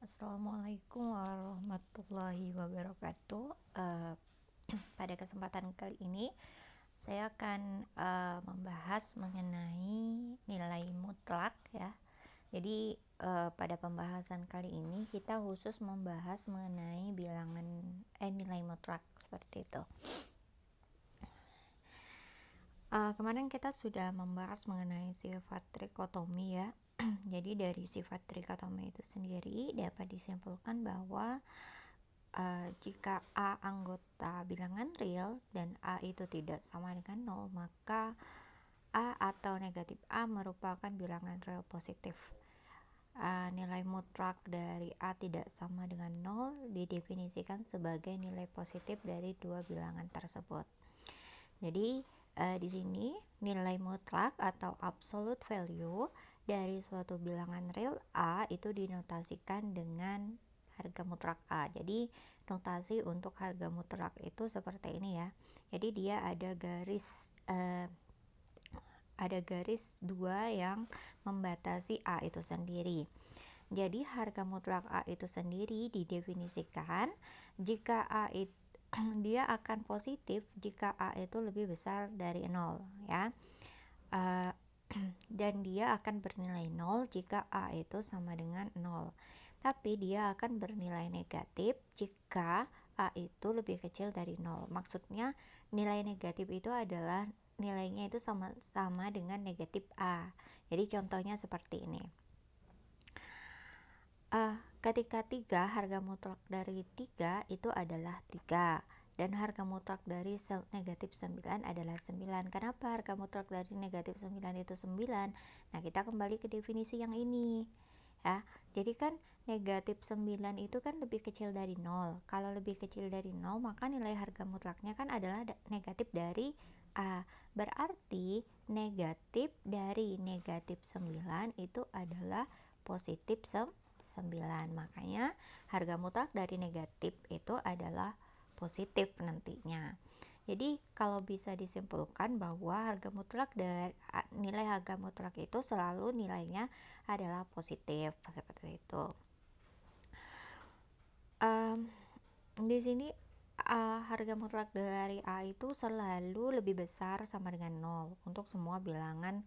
Assalamualaikum warahmatullahi wabarakatuh. Pada kesempatan kali ini saya akan membahas mengenai nilai mutlak ya. Jadi pada pembahasan kali ini kita khusus membahas mengenai nilai mutlak seperti itu. Kemarin kita sudah membahas mengenai sifat trikotomi ya. Jadi dari sifat trikotomi itu sendiri dapat disimpulkan bahwa jika A anggota bilangan real dan A itu tidak sama dengan 0, maka A atau negatif A merupakan bilangan real positif. Nilai mutlak dari A tidak sama dengan 0 didefinisikan sebagai nilai positif dari dua bilangan tersebut. Jadi di sini nilai mutlak atau absolute value dari suatu bilangan real A itu dinotasikan dengan harga mutlak A. Jadi notasi untuk harga mutlak itu seperti ini ya. Jadi dia ada garis dua yang membatasi A itu sendiri. Jadi harga mutlak A itu sendiri didefinisikan jika A itu dia akan positif jika A itu lebih besar dari 0 ya. Dan dia akan bernilai 0 jika A itu sama dengan 0. Tapi dia akan bernilai negatif jika A itu lebih kecil dari 0. Maksudnya nilai negatif itu adalah nilainya itu sama dengan negatif A. Jadi contohnya seperti ini. Ketika 3, harga mutlak dari 3 itu adalah 3 dan harga mutlak dari negatif 9 adalah 9. Kenapa harga mutlak dari negatif 9 itu 9? Nah, kita kembali ke definisi yang ini ya. Jadi kan negatif 9 itu kan lebih kecil dari 0. Kalau lebih kecil dari 0, maka nilai harga mutlaknya kan adalah negatif dari A. Berarti negatif dari negatif 9 itu adalah positif 9. Makanya harga mutlak dari negatif itu adalah positif nantinya. Jadi kalau bisa disimpulkan bahwa nilai harga mutlak itu selalu nilainya adalah positif seperti itu. Di sini harga mutlak dari A itu selalu lebih besar sama dengan 0 untuk semua bilangan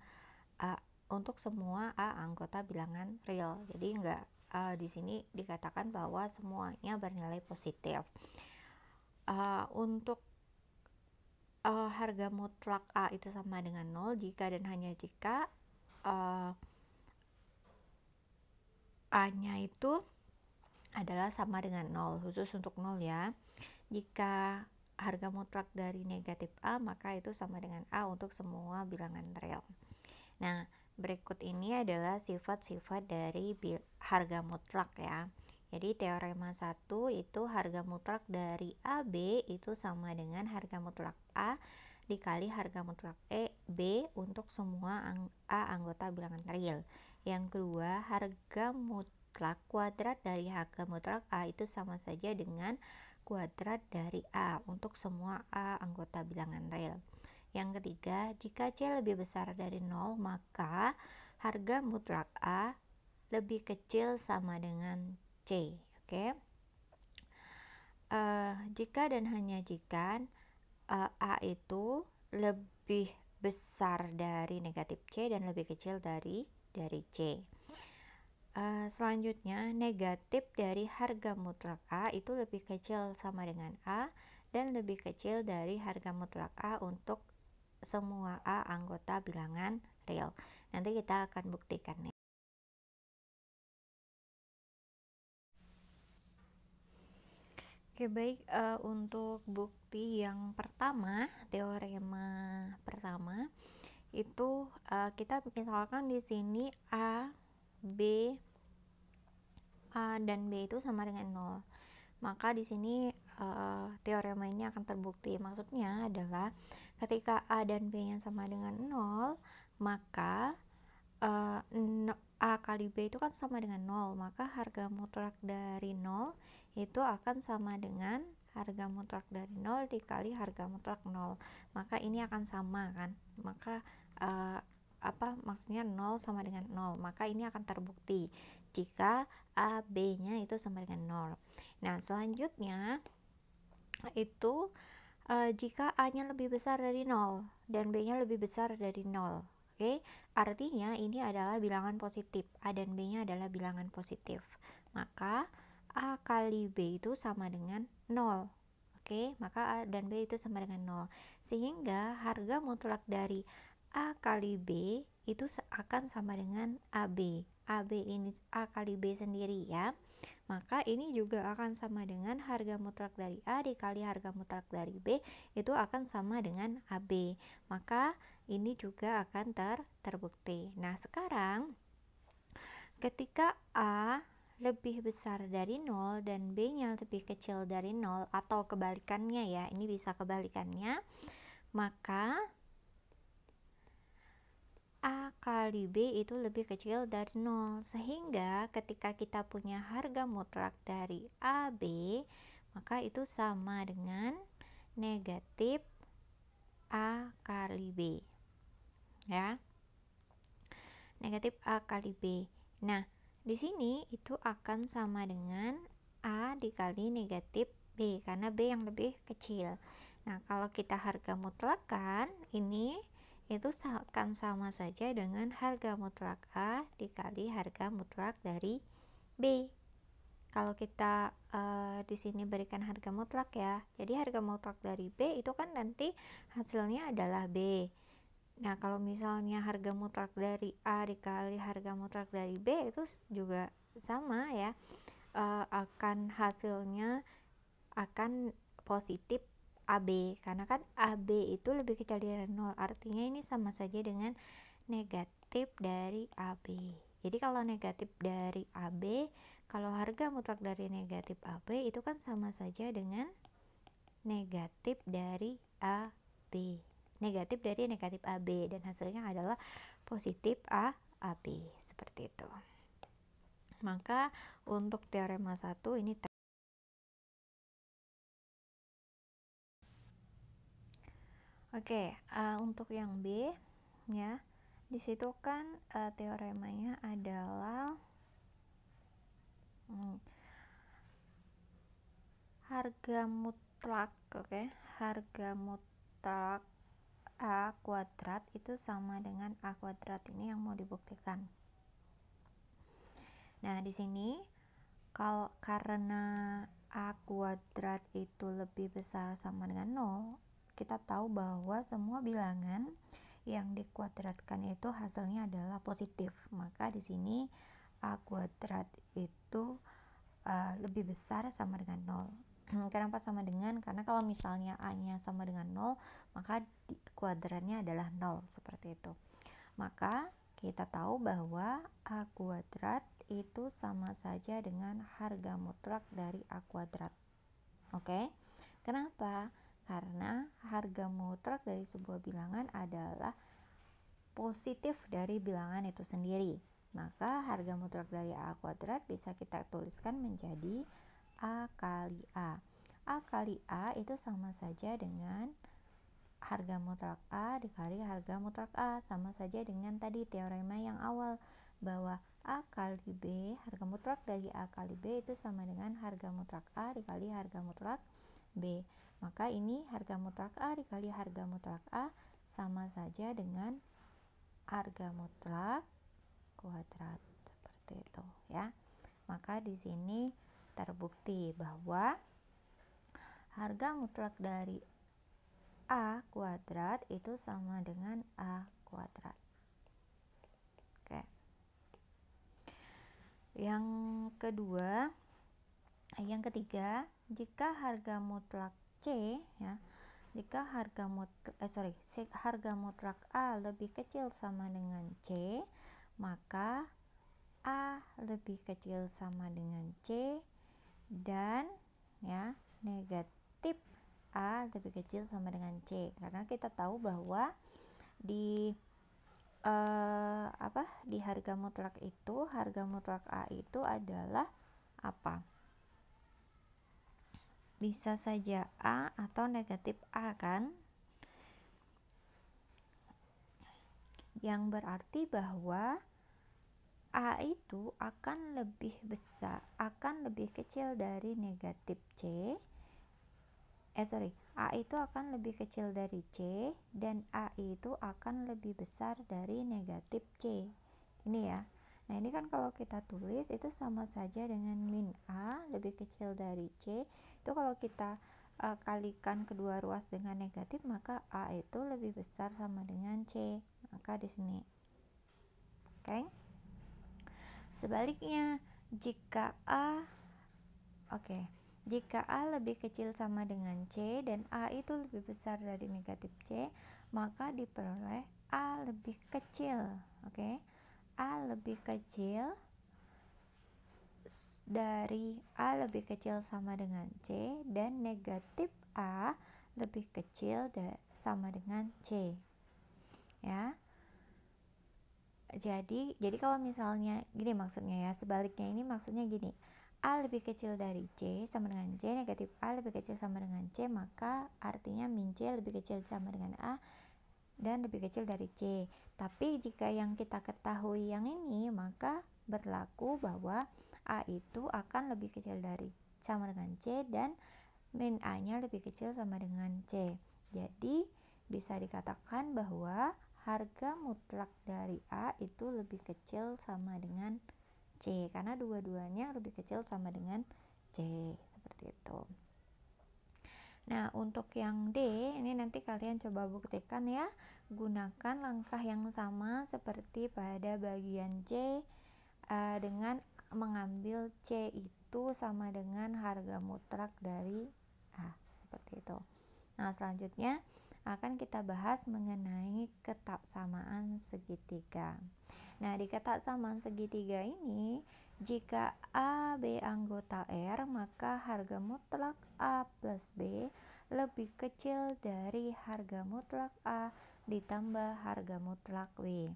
untuk semua A anggota bilangan real. Jadi di sini dikatakan bahwa semuanya bernilai positif. Untuk harga mutlak A itu sama dengan 0 jika dan hanya jika A-nya itu adalah sama dengan 0, khusus untuk 0 ya. Jika harga mutlak dari negatif A, maka itu sama dengan A untuk semua bilangan real. Nah, berikut ini adalah sifat-sifat dari harga mutlak ya. Jadi teorema 1 itu harga mutlak dari AB itu sama dengan harga mutlak A dikali harga mutlak B untuk semua A anggota bilangan real. Yang kedua, harga mutlak kuadrat dari harga mutlak A itu sama saja dengan kuadrat dari A untuk semua A anggota bilangan real. Yang ketiga, jika C lebih besar dari 0, maka harga mutlak A lebih kecil sama dengan C. Oke. Jika dan hanya jika A itu lebih besar dari negatif C dan lebih kecil dari C. Selanjutnya, negatif dari harga mutlak A itu lebih kecil sama dengan A dan lebih kecil dari harga mutlak A untuk semua A anggota bilangan real. Nanti kita akan buktikan nih. Oke, baik, untuk bukti yang pertama, teorema pertama itu kita misalkan di sini A, dan B itu sama dengan 0. Maka di sini teorema ini akan terbukti. Maksudnya adalah ketika A dan B-nya sama dengan 0, maka A kali B itu kan sama dengan 0, maka harga mutlak dari 0 itu akan sama dengan harga mutlak dari 0 dikali harga mutlak 0. Maka ini akan sama kan. Maka maksudnya 0 sama dengan 0, maka ini akan terbukti jika A, B-nya itu sama dengan 0. Nah, selanjutnya itu jika A-nya lebih besar dari 0 dan B-nya lebih besar dari 0. Oke, artinya ini adalah bilangan positif. A dan B-nya adalah bilangan positif. Maka A kali B itu sama dengan 0. Oke, maka A dan B itu sama dengan 0. Sehingga harga mutlak dari A kali B itu akan sama dengan AB. AB ini A kali B sendiri ya. Maka ini juga akan sama dengan harga mutlak dari A dikali harga mutlak dari B itu akan sama dengan AB. Maka ini juga akan terbukti. Nah, sekarang ketika A lebih besar dari 0 dan B-nya lebih kecil dari 0 atau kebalikannya ya, ini bisa kebalikannya, maka A kali B itu lebih kecil dari 0. Sehingga ketika kita punya harga mutlak dari AB, maka itu sama dengan negatif A kali B. Ya. Negatif A kali B. Nah, di sini itu akan sama dengan A dikali negatif B karena B yang lebih kecil. Nah, kalau kita harga mutlakkan ini itu akan sama saja dengan harga mutlak A dikali harga mutlak dari B. Kalau kita di sini berikan harga mutlak ya, jadi harga mutlak dari B itu kan nanti hasilnya adalah B. Nah, kalau misalnya harga mutlak dari A dikali harga mutlak dari B itu juga sama ya, akan hasilnya akan positif AB, karena kan AB itu lebih kecil dari 0, artinya ini sama saja dengan negatif dari AB. Jadi kalau negatif dari AB, kalau harga mutlak dari negatif AB itu kan sama saja dengan negatif dari AB, negatif dari negatif AB, dan hasilnya adalah positif AB, seperti itu. Maka untuk teorema 1 ini Oke, untuk yang B ya, di situ kan teoremanya adalah harga mutlak, harga mutlak A kuadrat itu sama dengan A kuadrat, ini yang mau dibuktikan. Nah, di sini karena A kuadrat itu lebih besar sama dengan 0, kita tahu bahwa semua bilangan yang dikuadratkan itu hasilnya adalah positif. Maka di sini A kuadrat itu lebih besar sama dengan 0. Kenapa sama dengan? Karena kalau misalnya A-nya sama dengan 0, maka kuadratnya adalah 0, seperti itu. Maka kita tahu bahwa A kuadrat itu sama saja dengan harga mutlak dari A kuadrat. Oke? Kenapa? Karena harga mutlak dari sebuah bilangan adalah positif dari bilangan itu sendiri. Maka harga mutlak dari A kuadrat bisa kita tuliskan menjadi A kali A. A kali A itu sama saja dengan harga mutlak A dikali harga mutlak A, sama saja dengan tadi teorema yang awal bahwa A kali B, harga mutlak dari A kali B itu sama dengan harga mutlak A dikali harga mutlak B. Maka ini harga mutlak A dikali harga mutlak A sama saja dengan harga mutlak kuadrat, seperti itu ya. Maka di sini terbukti bahwa harga mutlak dari A kuadrat itu sama dengan A kuadrat. Oke. Yang ketiga, jika harga mutlak C ya, jika harga mutlak A lebih kecil sama dengan C, maka A lebih kecil sama dengan C dan ya negatif A lebih kecil sama dengan C. Karena kita tahu bahwa di di harga mutlak itu, harga mutlak A itu adalah apa? Bisa saja A atau negatif A kan? yang berarti bahwa A itu akan lebih besar, akan lebih kecil dari negatif C. A itu akan lebih kecil dari C dan A itu akan lebih besar dari negatif C. Ini ya. Nah, ini kan kalau kita tulis itu sama saja dengan min A lebih kecil dari C. Itu kalau kita kalikan kedua ruas dengan negatif, maka A itu lebih besar sama dengan C. Maka di sini. Oke. Sebaliknya, jika A lebih kecil sama dengan C dan A itu lebih besar dari negatif C, maka diperoleh A lebih kecil. Oke. A lebih kecil dari A lebih kecil sama dengan C dan negatif A lebih kecil sama dengan C. Ya. Jadi kalau misalnya gini maksudnya ya, sebaliknya ini maksudnya gini. A lebih kecil dari C sama dengan C, negatif A lebih kecil sama dengan C, maka artinya min C lebih kecil sama dengan A dan lebih kecil dari C. Tapi jika yang kita ketahui yang ini, maka berlaku bahwa A itu akan lebih kecil dari sama dengan C dan min A nya lebih kecil sama dengan C. Jadi bisa dikatakan bahwa harga mutlak dari A itu lebih kecil sama dengan C karena dua-duanya lebih kecil sama dengan C, seperti itu. Nah, untuk yang D ini nanti kalian coba buktikan ya, gunakan langkah yang sama seperti pada bagian C dengan mengambil C itu sama dengan harga mutlak dari A, seperti itu. Nah, selanjutnya akan kita bahas mengenai ketaksamaan segitiga. Nah, di ketaksamaan segitiga ini, jika A, B anggota R, maka harga mutlak A plus B lebih kecil dari harga mutlak A ditambah harga mutlak W.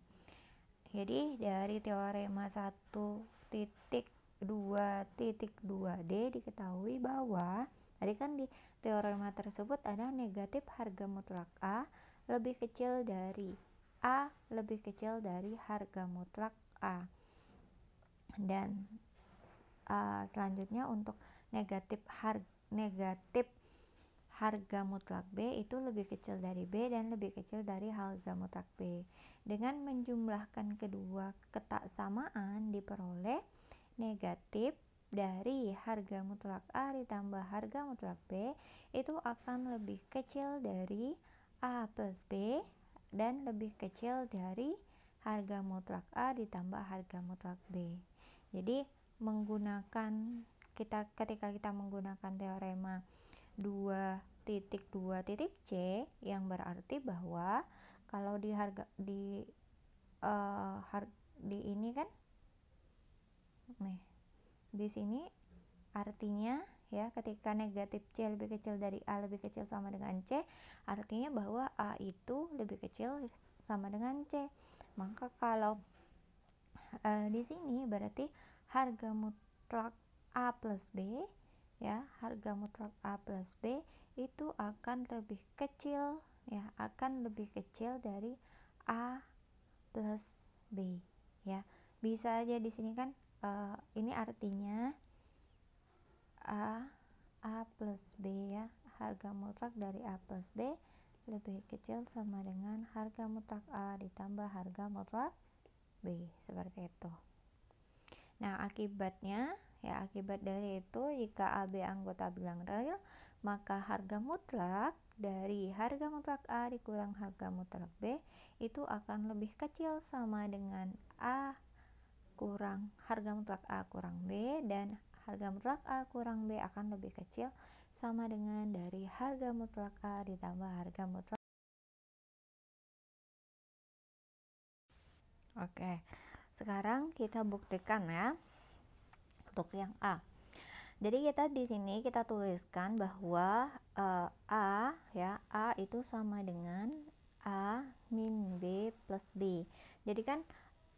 Jadi, dari teorema 1.2.2D diketahui bahwa tadi kan di teorema tersebut ada negatif harga mutlak A lebih kecil dari A lebih kecil dari harga mutlak A. Dan selanjutnya untuk negatif harga mutlak B itu lebih kecil dari B dan lebih kecil dari harga mutlak B. Dengan menjumlahkan kedua ketaksamaan diperoleh negatif dari harga mutlak A ditambah harga mutlak B itu akan lebih kecil dari A plus B dan lebih kecil dari harga mutlak A ditambah harga mutlak B. Jadi ketika kita menggunakan teorema 2.2.C yang berarti bahwa kalau di ini kan nih di sini artinya ya, ketika negatif C lebih kecil dari A lebih kecil sama dengan C, artinya bahwa A itu lebih kecil sama dengan C. Maka kalau di sini berarti harga mutlak A plus B ya, harga mutlak A plus B itu akan lebih kecil ya, akan lebih kecil dari A plus B ya. Bisa aja di sini kan ini artinya A plus B ya, harga mutlak dari A plus B lebih kecil sama dengan harga mutlak A ditambah harga mutlak B, seperti itu. Nah, akibat dari itu jika AB anggota bilang real, maka harga mutlak dari harga mutlak A dikurang harga mutlak B itu akan lebih kecil sama dengan A kurang harga mutlak A kurang B, dan harga mutlak A kurang B akan lebih kecil sama dengan dari harga mutlak A ditambah harga mutlak. Oke, sekarang kita buktikan ya untuk yang A. Jadi kita di sini kita tuliskan bahwa A itu sama dengan A min B plus B. Jadi kan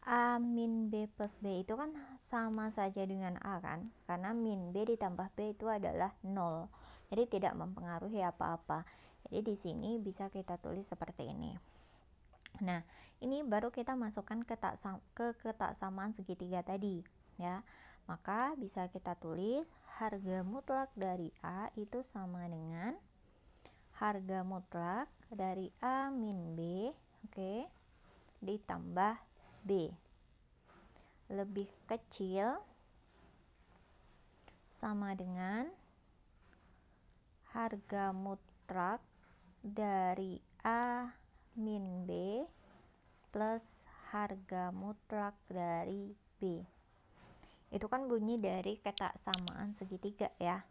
A min B plus B itu kan sama saja dengan A kan, karena min B ditambah B itu adalah 0, jadi tidak mempengaruhi apa-apa. Jadi di sini bisa kita tulis seperti ini. Nah, ini baru kita masukkan ke ketaksamaan segitiga tadi, ya. Maka bisa kita tulis harga mutlak dari A itu sama dengan harga mutlak dari A min B, oke, ditambah B. Lebih kecil sama dengan harga mutlak dari A min B plus harga mutlak dari B. Itu kan bunyi dari ketaksamaan segitiga ya.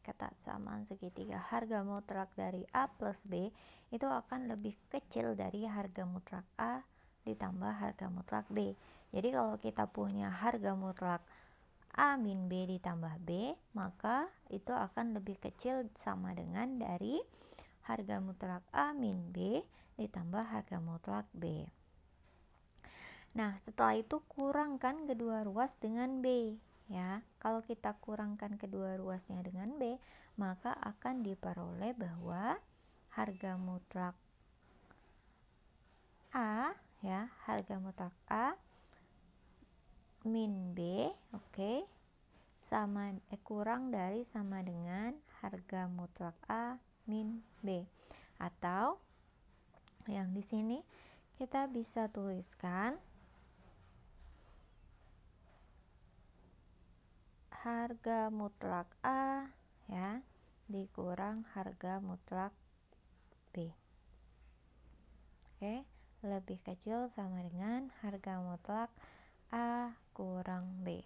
Ketaksamaan segitiga, harga mutlak dari A plus B itu akan lebih kecil dari harga mutlak A ditambah harga mutlak B. Jadi kalau kita punya harga mutlak A min B ditambah B, maka itu akan lebih kecil sama dengan dari harga mutlak A min B ditambah harga mutlak B. Nah, setelah itu kurangkan kedua ruas dengan B, ya. Kalau kita kurangkan kedua ruasnya dengan B, maka akan diperoleh bahwa harga mutlak A, ya, harga mutlak A min B, oke, kurang dari sama dengan harga mutlak A min B. Atau yang di sini kita bisa tuliskan harga mutlak A, ya, dikurang harga mutlak B. Oke, lebih kecil sama dengan harga mutlak A kurang B.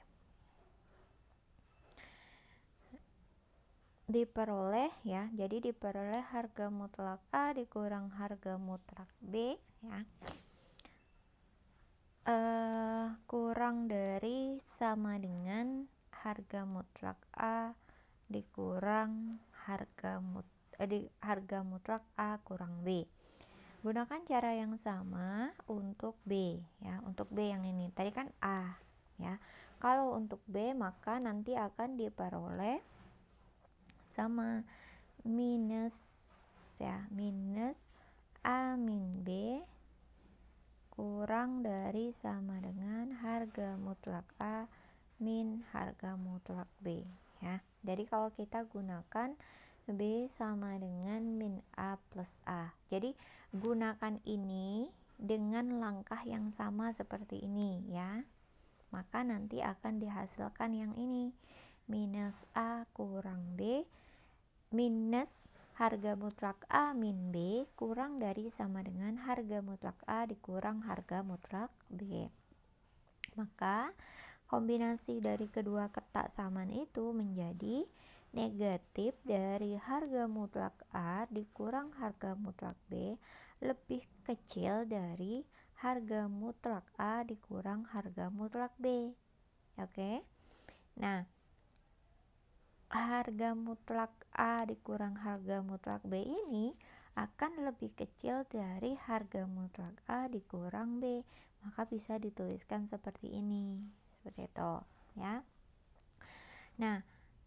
Diperoleh, ya, jadi diperoleh harga mutlak A dikurang harga mutlak B, ya, kurang dari sama dengan harga mutlak A dikurang harga mutlak A kurang B. Gunakan cara yang sama untuk B, ya. Untuk B yang ini tadi kan A, ya. Kalau untuk B maka nanti akan diperoleh sama minus, ya, minus A min B kurang dari sama dengan harga mutlak A min harga mutlak B, ya. Jadi kalau kita gunakan B sama dengan min A plus A, jadi gunakan ini dengan langkah yang sama seperti ini, ya. Maka nanti akan dihasilkan yang ini, minus A kurang B minus harga mutlak A min B kurang dari sama dengan harga mutlak A dikurang harga mutlak B. Maka kombinasi dari kedua ketaksamaan itu menjadi negatif dari harga mutlak A dikurang harga mutlak B lebih kecil dari harga mutlak A dikurang harga mutlak B. Oke. Nah, harga mutlak A dikurang harga mutlak B ini akan lebih kecil dari harga mutlak A dikurang B, maka bisa dituliskan seperti ini, seperti itu, ya. Nah,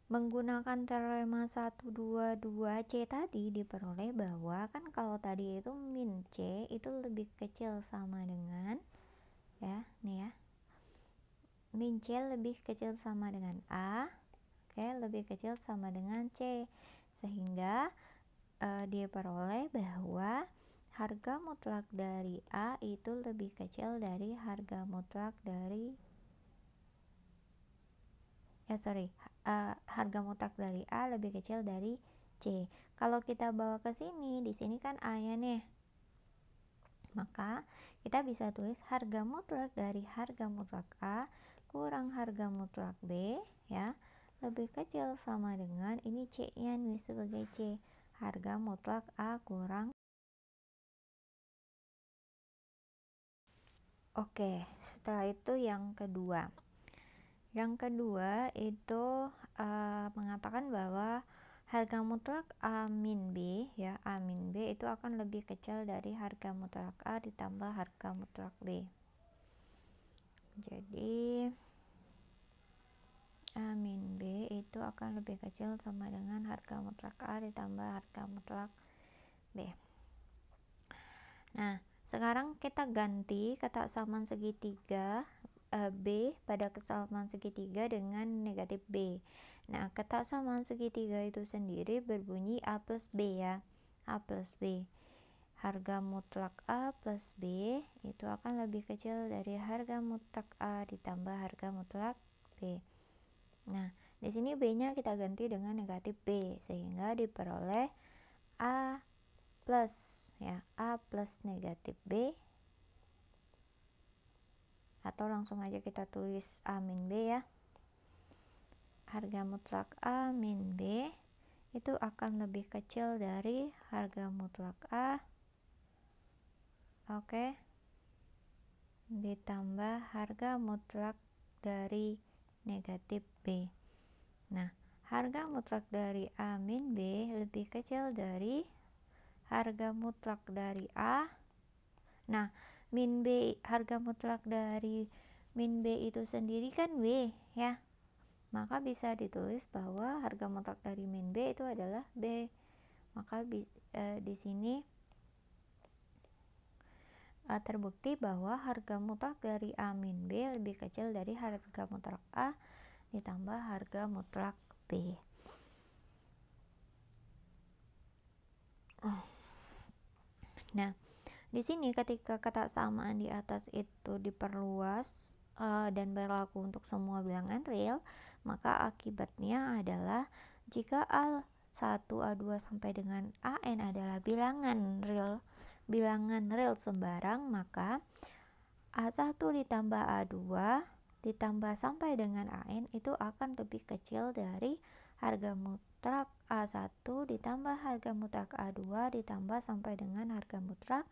menggunakan teorema 122C tadi diperoleh bahwa kan kalau tadi itu min C itu lebih kecil sama dengan, ya, nih ya, min C lebih kecil sama dengan A, oke, lebih kecil sama dengan C, sehingga diperoleh bahwa harga mutlak dari A itu lebih kecil dari harga mutlak dari harga mutlak dari A lebih kecil dari C. Kalau kita bawa ke sini, di sini kan A-nya nih, maka kita bisa tulis harga mutlak dari harga mutlak A kurang harga mutlak B, ya, lebih kecil sama dengan ini C-nya nih sebagai C, harga mutlak A kurang. Oke, setelah itu yang kedua. Yang kedua itu mengatakan bahwa harga mutlak A min B, ya, A min B itu akan lebih kecil dari harga mutlak A ditambah harga mutlak B. Jadi A min B itu akan lebih kecil sama dengan harga mutlak A ditambah harga mutlak B. Nah, sekarang kita ganti kesamaan segitiga B pada kesamaan segitiga dengan negatif B. Nah, kesamaan segitiga itu sendiri berbunyi A plus B ya. A plus B. Harga mutlak A plus B itu akan lebih kecil dari harga mutlak A ditambah harga mutlak B. Nah, di sini B-nya kita ganti dengan negatif B sehingga diperoleh A plus ya, A plus negatif B, atau langsung aja kita tulis A min B ya. Harga mutlak A min B itu akan lebih kecil dari harga mutlak A, oke, ditambah harga mutlak dari negatif B. Nah, harga mutlak dari A min B lebih kecil dari harga mutlak dari A. Nah, min B, harga mutlak dari min B itu sendiri kan B ya. Maka bisa ditulis bahwa harga mutlak dari min B itu adalah B. Maka di sini terbukti bahwa harga mutlak dari A min B lebih kecil dari harga mutlak A ditambah harga mutlak B. Nah, di sini ketika kesamaan di atas itu diperluas dan berlaku untuk semua bilangan real, maka akibatnya adalah jika A1, A2 sampai dengan AN adalah bilangan real sembarang, maka A1 ditambah A2 ditambah sampai dengan AN itu akan lebih kecil dari harga mutlak A1 ditambah harga mutlak A2 ditambah sampai dengan harga mutlak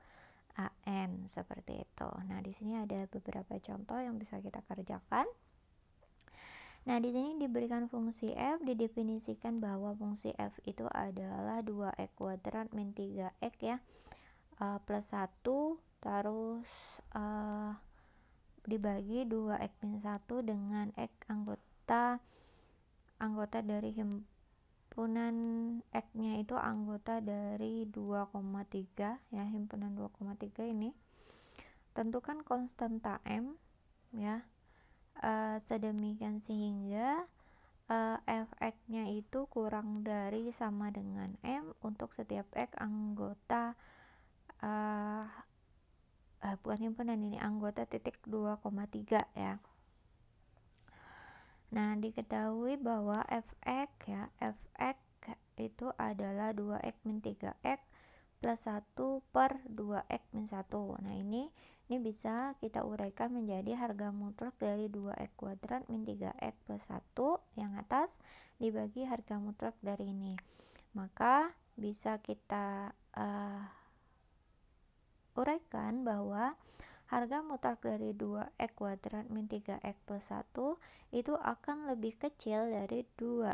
AN, seperti itu. Nah, di sini ada beberapa contoh yang bisa kita kerjakan. Nah, di sini diberikan fungsi f, didefinisikan bahwa fungsi f itu adalah 2x kuadrat min 3x ya, plus 1 terus dibagi 2x min 1 dengan x anggota dari himpunan x-nya itu anggota dari 2,3 ya, himpunan 2,3 ini. Tentukan konstanta M ya, sedemikian sehingga fx-nya itu kurang dari sama dengan M untuk setiap x anggota bukan himpunan ini, anggota titik 2,3 ya. Nah, diketahui bahwa fx ya, fx itu adalah 2x min 3x plus 1 per 2x min 1. Nah, ini bisa kita uraikan menjadi harga mutlak dari 2x kuadrat min 3x plus 1 yang atas dibagi harga mutlak dari ini. Maka bisa kita uraikan bahwa harga mutlak dari 2x kuadrat min 3x plus 1 itu akan lebih kecil dari 2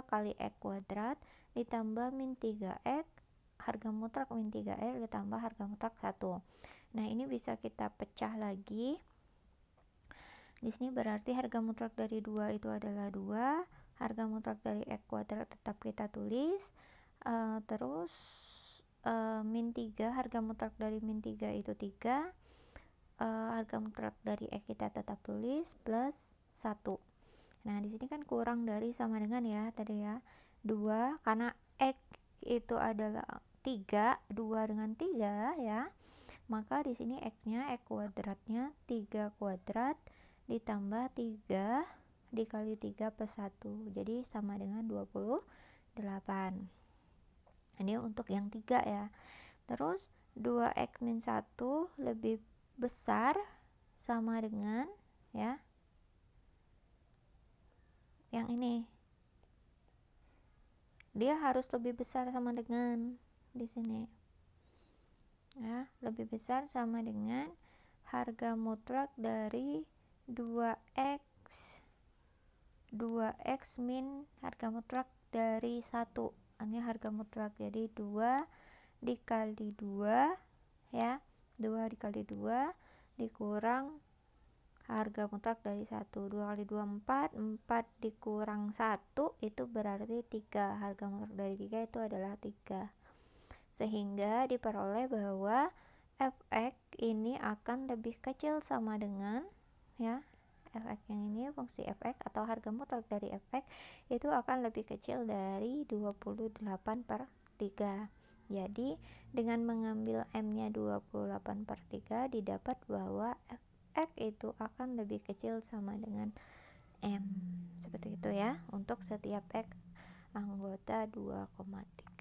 kali x kuadrat ditambah min 3x, harga mutlak min 3x ditambah harga mutlak 1. Nah, ini bisa kita pecah lagi. Di sini berarti harga mutlak dari 2 itu adalah 2, harga mutlak dari x kuadrat tetap kita tulis, terus min 3, harga mutlak dari min 3 itu 3, harga mutlak dari x kita tetap tulis plus 1. Nah, di sini kan kurang dari sama dengan ya tadi ya, 2 karena x itu adalah 3, 2 dengan 3 ya. Maka di sini x-nya, x kuadratnya 3 kuadrat ditambah 3 dikali 3 plus 1. Jadi sama dengan 28. Ini untuk yang 3 ya. Terus 2x min 1 lebih besar sama dengan ya yang ini. Dia harus lebih besar sama dengan di sini. Ya, lebih besar sama dengan harga mutlak dari 2x min harga mutlak dari 1. Ini harga mutlak, jadi 2 dikali 2 ya, 2 dikali 2 dikurang harga mutlak dari 1. 2 kali 2 4, 4 dikurang 1 itu berarti 3. Harga mutlak dari 3 itu adalah 3. Sehingga diperoleh bahwa fx ini akan lebih kecil sama dengan, ya, fx yang ini, fungsi fx atau harga mutlak dari fx itu akan lebih kecil dari 28/3. Jadi dengan mengambil M-nya 28/3 didapat bahwa fx itu akan lebih kecil sama dengan M. Seperti itu ya untuk setiap X anggota 2,3.